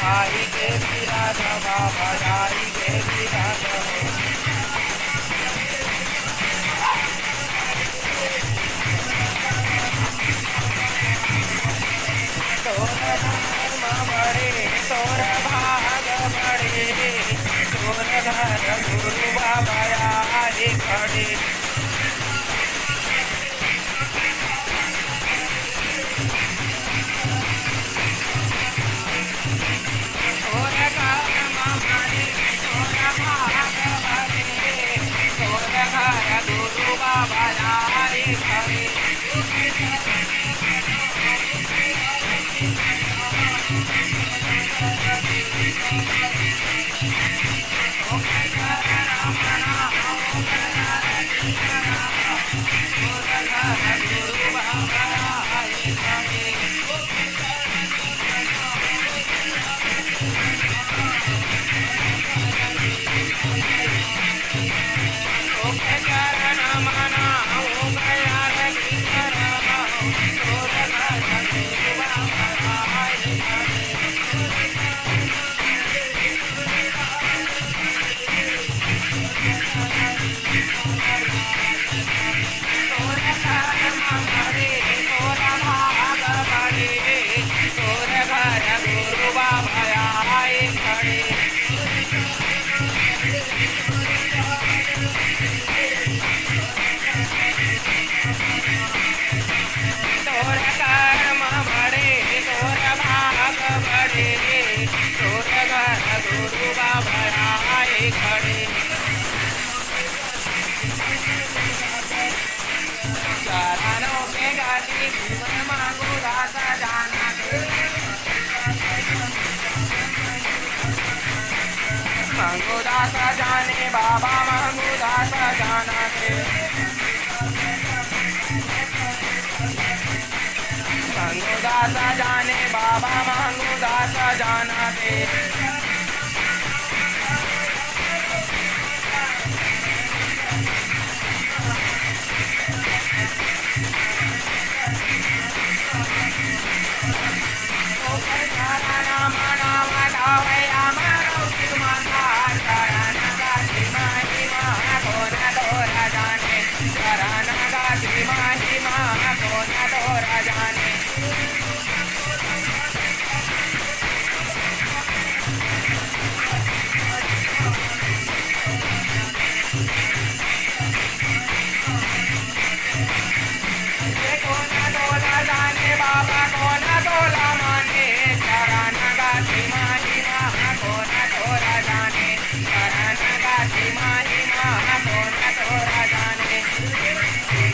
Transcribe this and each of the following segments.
आई के विराज बाबा आई के विराज तोर धर्म बड़े तोर भाग बड़े तोर घर गुरु बाबा आए खड़े गुरु बाबा आए खड़े गुरु बाबा आए खड़े गुरु बाबा आए खड़े तोर कर्म बड़े तोर भाग बड़े तोर घर गुरु बाबा आए खड़े चरणों में गाली जीवन मांगू दाता जाना मांगू दाता जाने बाबा मांगू दाता जाना के मांगू दाता जाने बाबा मांगू दाता जाना के बाबा कोना तोला माने चरण गाती महिमा कोना तोरा जाने चरण गाती महिमा कोना तोरा जाने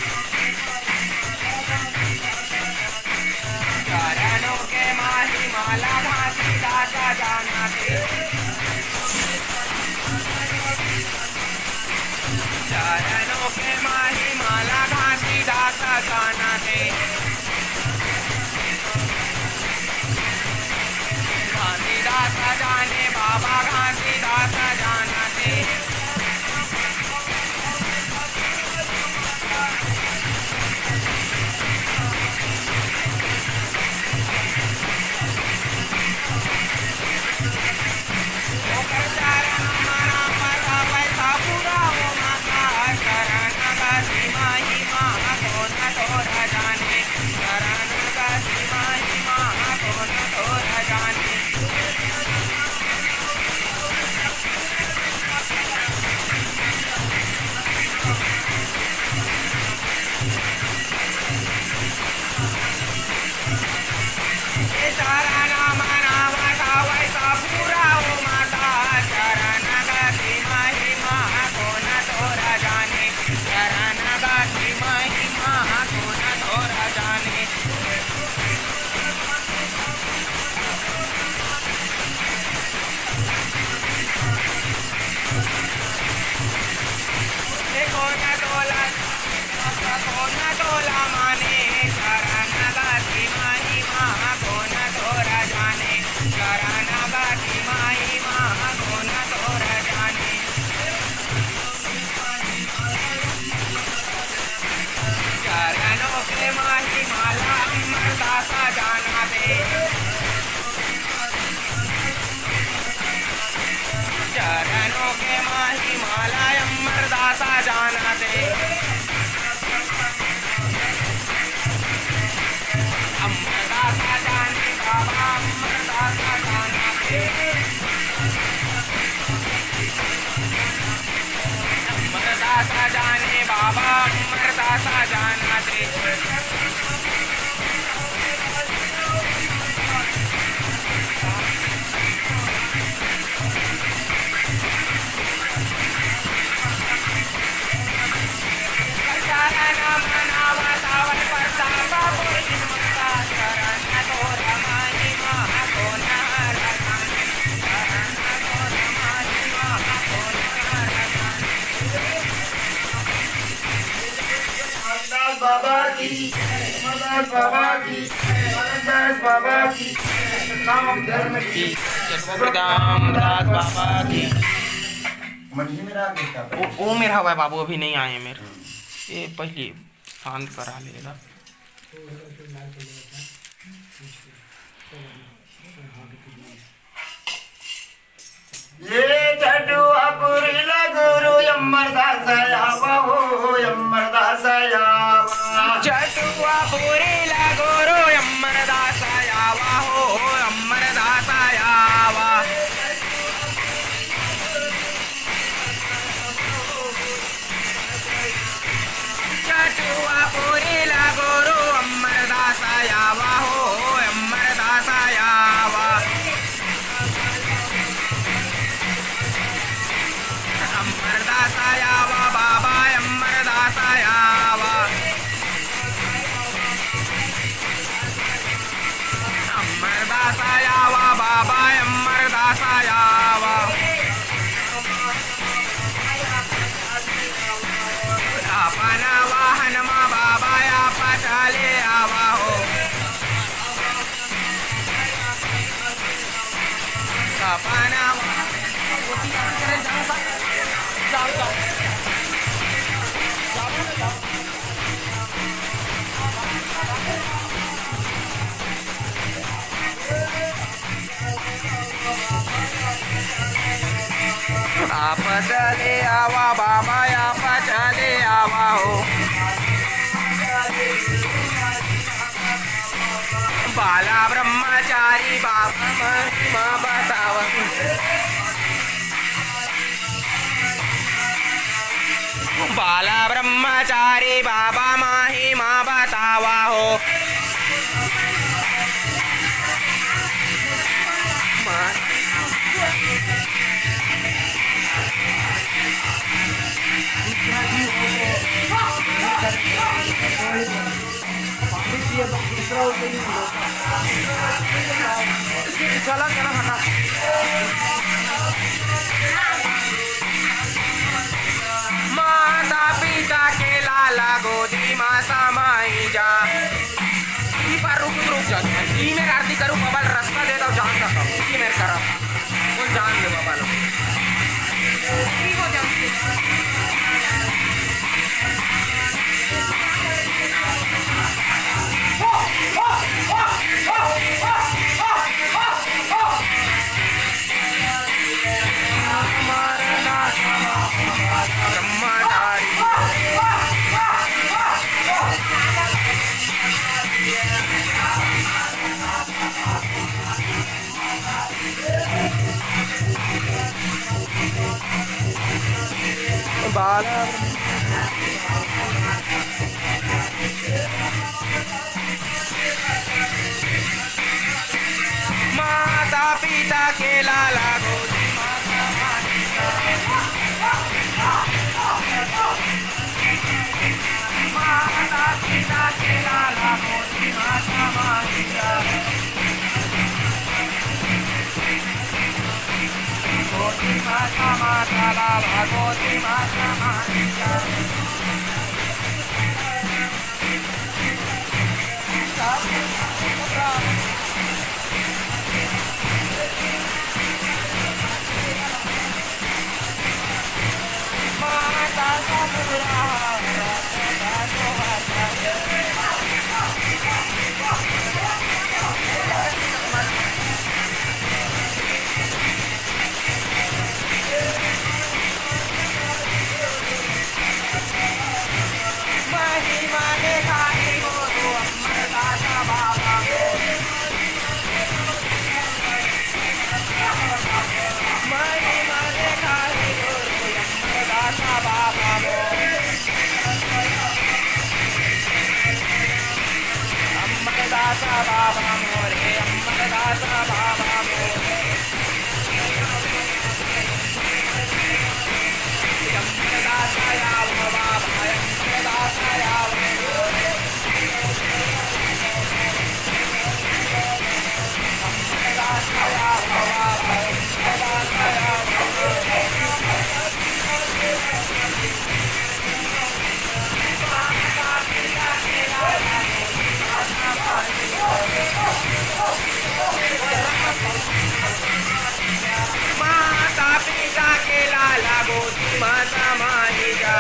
बाबा की, रामदास बाबा की, रामदास बाबा की, नाम धर्म की, रामदास बाबा की। वो मेरा हुआ है बाबू, अभी नहीं आए मेरे, ये पहले शांत करा लेगा। ये चटुआपुरी गुरु यमरदास आवा हो, यमरदास आवा। चटुआपुरी गुरु यमरदास आवा हो, यमरदास आवा। चटुआपुरी गुरु यमरदास आवा हो, यमरदास आवा। अमरदास आवा बाबा, अमरदास आवा। अमरदास आवा बाबा, अमरदास आवा। अपना वाहन मा बाबा आप चले आवा हो। अपना आप चले आवा बाबा, आप चले आवा हो। बाला ब्रह्मचारी बाबा महिमा बताव। बाला ब्रह्मचारी बाबा महिमा बतावा हो। चला चला हटा। माता पिता के लाला गोदी माँ समाई जा। पर रुक जा, मेरे आरती करूँ बाबा, रास्ता दे दो जान का मेरे करा वो जान दे बाबा लोग हो जाती। बाला माता पिता के लाला गोदी माता पिता के लाला गोदी माता माता गोदी माता माता लाला गोदी माता माता। Mata pita kilala buti masama higa.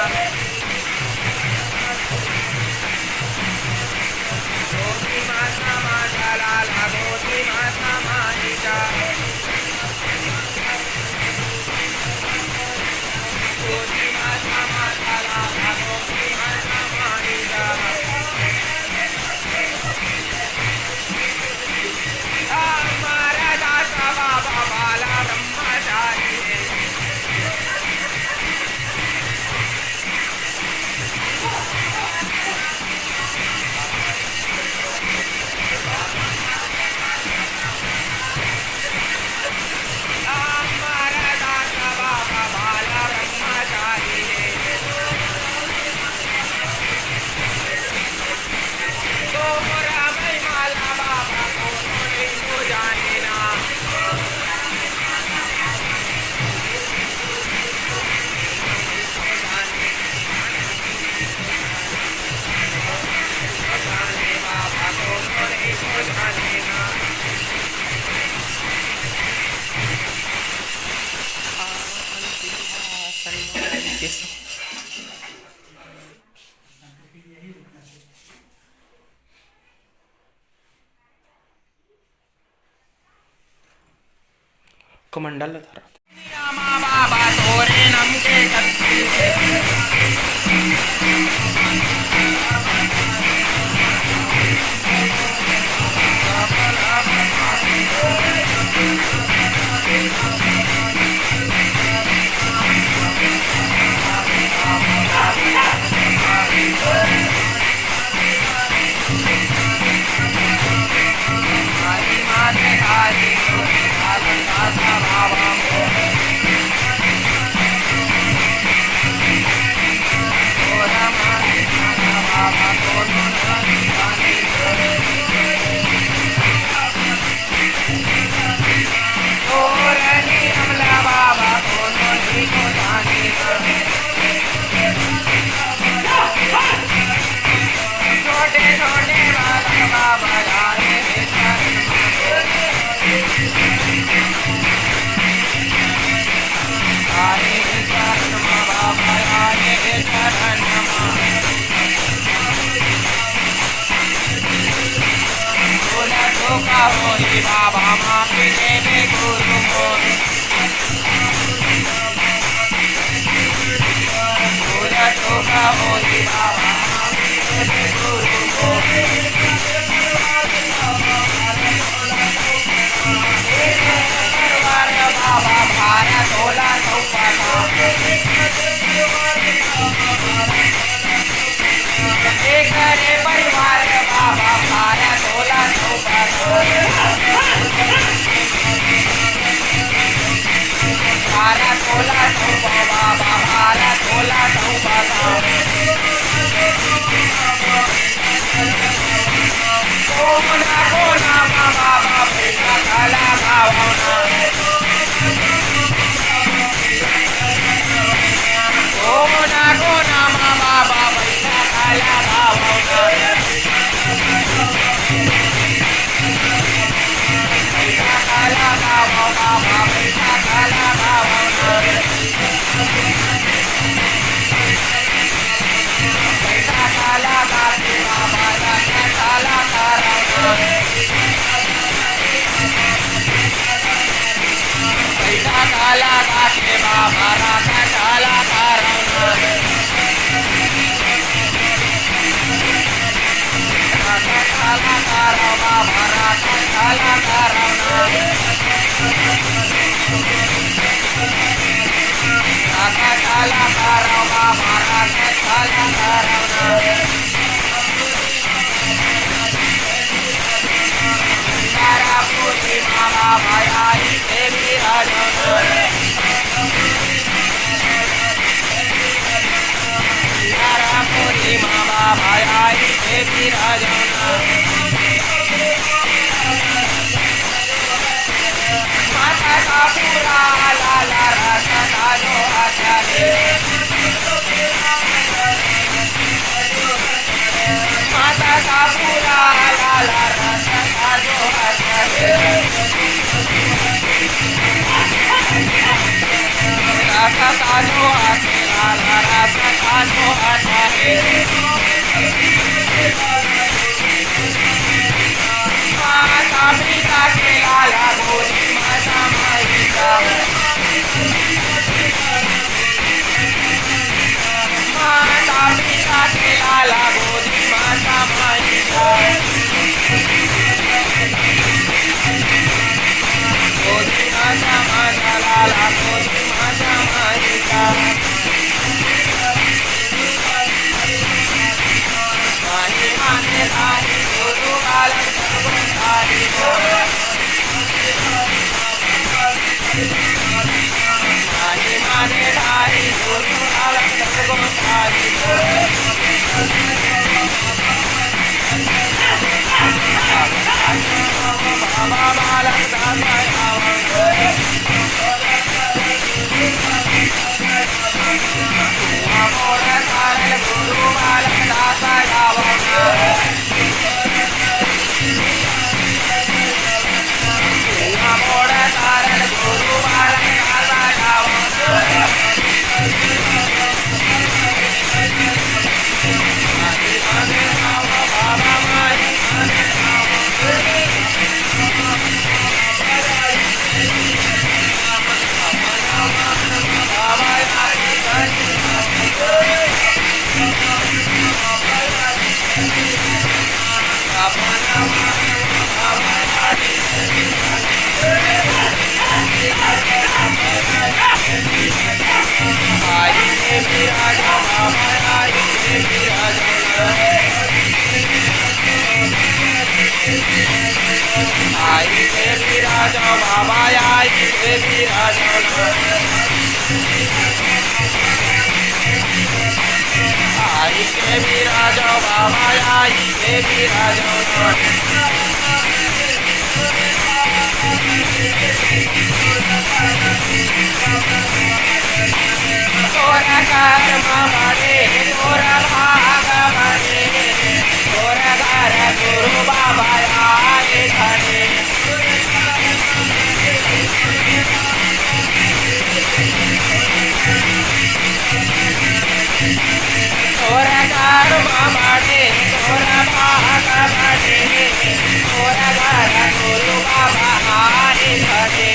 Buti masama jalala buti masama higa. Buti masama jalala buti masama higa. Amara dasa baba bala brahmachari. Amara dasa baba bala brahmachari. Tomra mai mala baba ko nahi ko jane na. Jane baba ko nahi ko jane na. कमंडल था बाबा तोरे नम के बाबा माफी देवे गुरु मोर पूरा टोका होली बाबा माफी देवे गुरु मोर परिवार बाबा भारा तोला चौपाता एक रे परिवार बाबा भारा तोला चौपाता भारा तोला चौपा बाबा भारा तोला चौपाता कोना कोना बाबा पैसा काला भावना कोना कोना बाबा पैसा काला भावना पैसा काला भावना बाबा पैसा काला भावना पैसा काला काटे बाबा पैसा काला कारणा पैसा काला काटे बाबा राधा काला कारणा राधा काला कारणा बाबा राधा काला कारणा राधा काला कारणा बाबा राधा काला कारणा बाबा आई हे विराजना माता का पूरा लाला रस डालो आचार्य माता का पूरा लाला रस डालो आचार्य रस डालो आचार्य रस डालो आचार्य माता पिता के लाला गोदी माता माईका माता पिता के लाला गोदी माता माईका गोदी माता माता लाला गोदी माता माईका माही माने धारी गुरु बालक सर्वधारी माही माने धारी गुरु बालक सर्वधारी बाबा बालक दासाय मोर सारल गुरु बालक दासाय मोर सारल गुरु बालक दासाय बाबा माई आई हे विराजा बाबा आई हे विराजा आई हे विराजा बाबा आई हे विराजा आई हे विराजा बाबा आई हे विराजा तोरा कर्म बने तोरा भाग बने तोरा घर गुरु बाबा आए घरे तोरा कर्म बने तोरा भाग बने तोरा घर गुरु बाबा आए घरे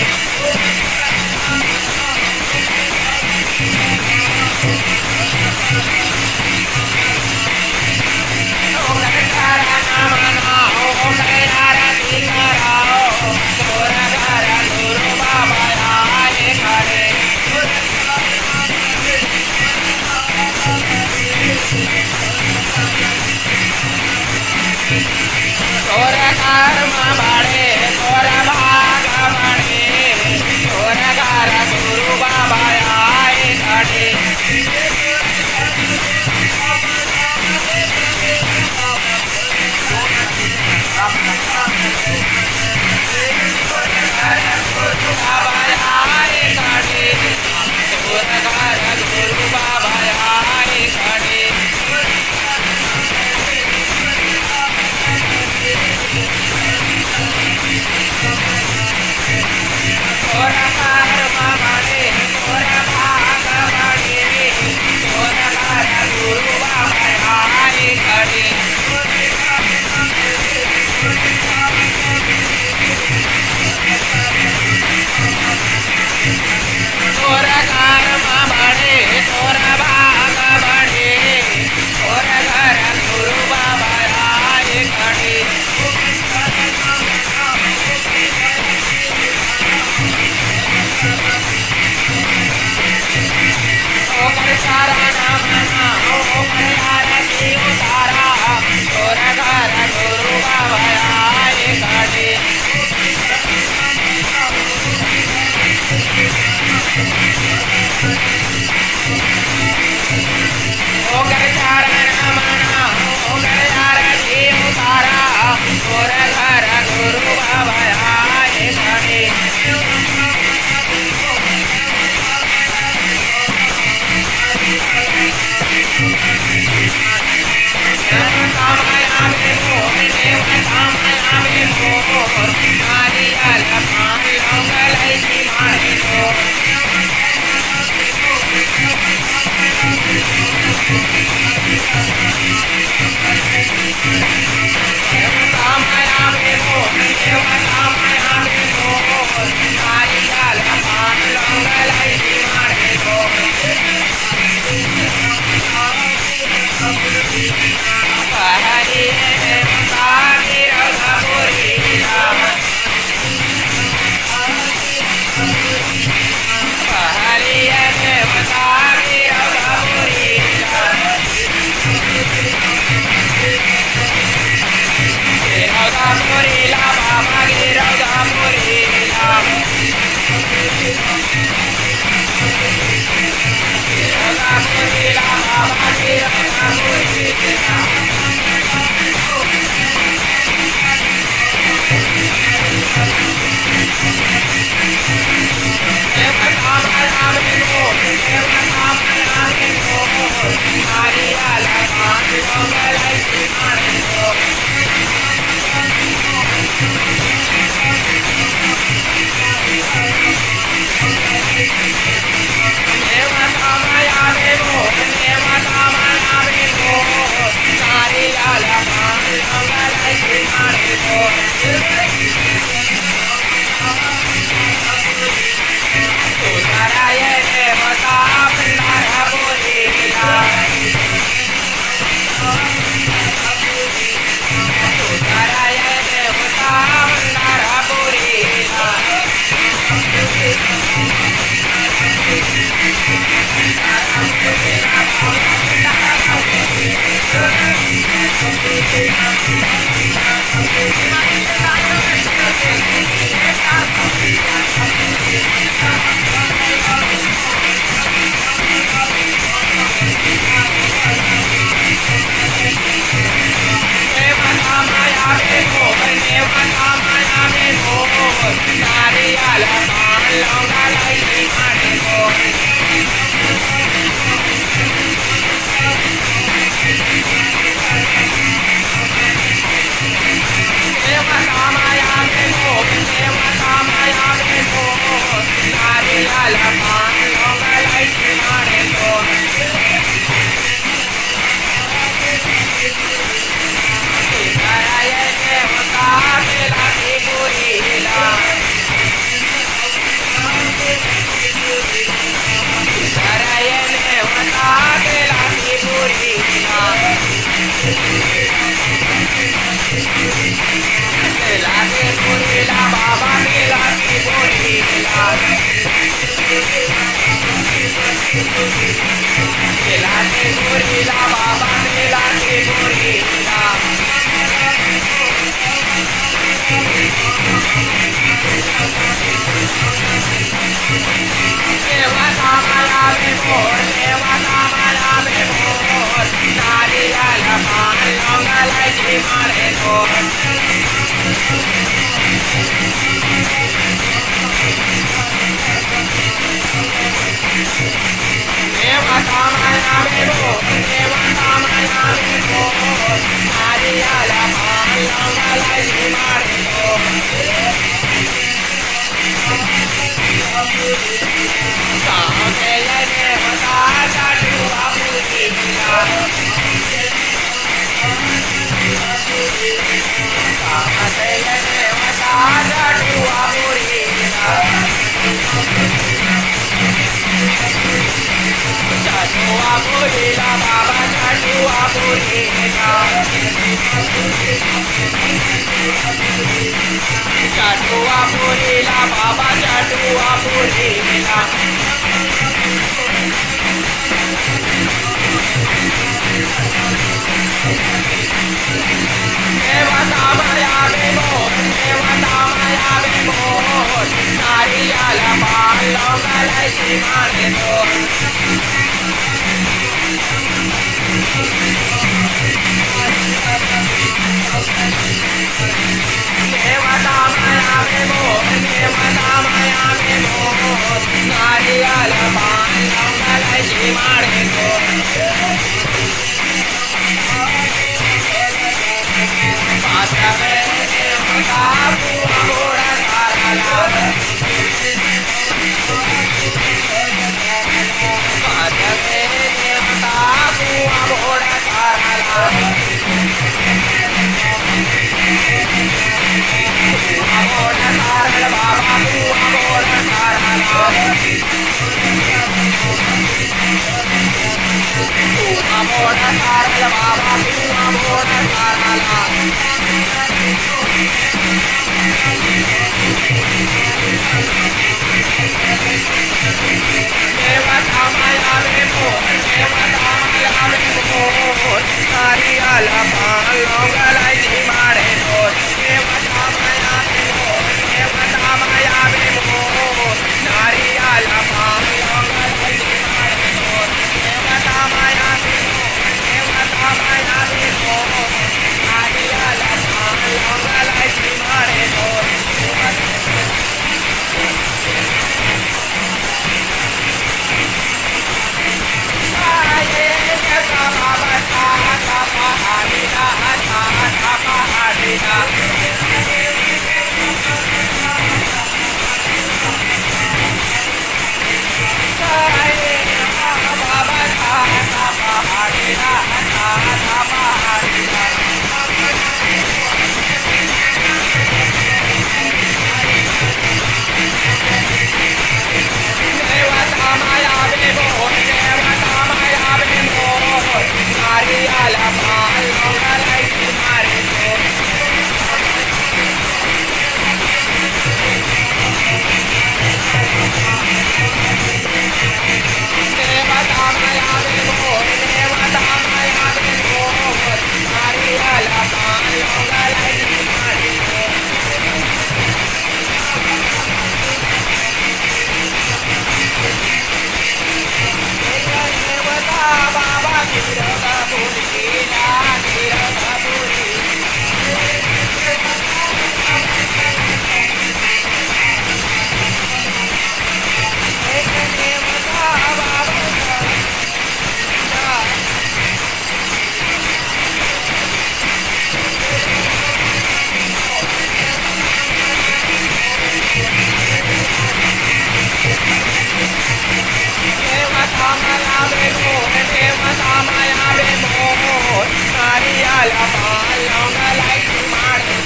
मोर नारियल पान लौंग इलायची माड़े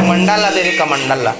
मंडाला दे रे का मंडाला